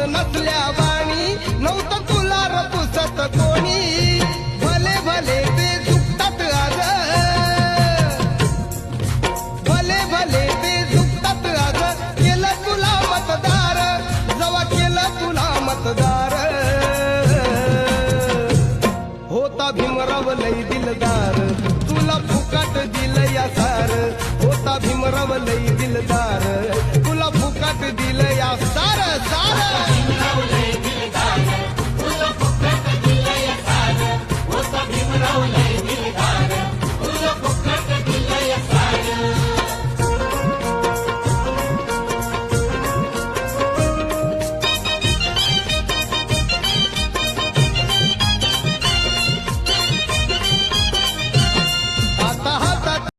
नसल्या वाणी नव्हतं तुला रपुसत कोणी भले भले ते झुकतात आज भले भले ते झुकतात आज केलं तुला मतदार जवा केलं तुला मतदार होता भीमराव लई दिलदार तुला फुकट दिल या सार होता भीमराव लई दिलदार